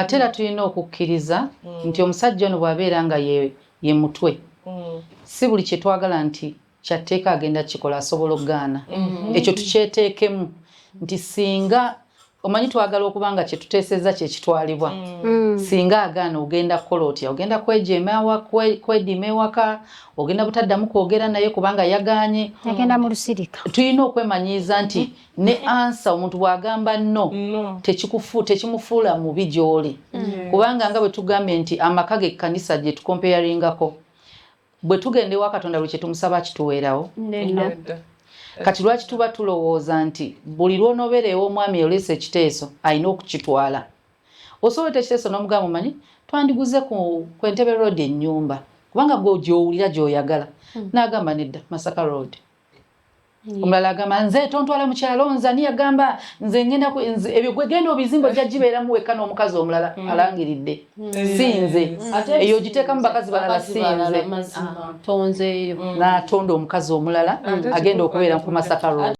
ate era tulina okukkiriza nti omusajja ono bw'abeera nga ye mutwe si buli kye twagala nti kyatteeka agenda kikola asobola okugaana ekyo tukyeteekemu nti singa omanyi twagala okuba nga kye tuteesezza kye kitwalibwa singa agaana ogenda kukola otya ogenda kwedima ewaka ogenda butaddamu kwogera naye kubanga yagaanye agenda mu lusirika. tulina okwemanyiiza nti ne ansa omuntu bw'agamba no tekimufuula mubi gy'oli kubanga nga bwe tugambye nti amaka g'ekkanisa gye tukompeyaringako bwe tugenda ewa Katonda buli kye tumusaba kituweerawo kati lwaki tuba tulowooza nti buli lw'onobeera ew'omwami oleese ekiteeso alina okukitwala osobola ekiteeso n'omugamba omanyi twandiguze ku Entebbe Road ennyumba kubanga gwe gy'owulira gy'oyagala n'agamba nedda Masaka Road omulala agamba nze tontwala mu kyalo nzani yagamba nze ngenda ebyo gwe genda obizimba ojja gibeeramu wekka n'omukazi omulala alangiridde sinze eyo giteekamu bakazi balala sinze tonzeeyo n'atonda omukazi omulala agenda okubeera ku Masaka Road.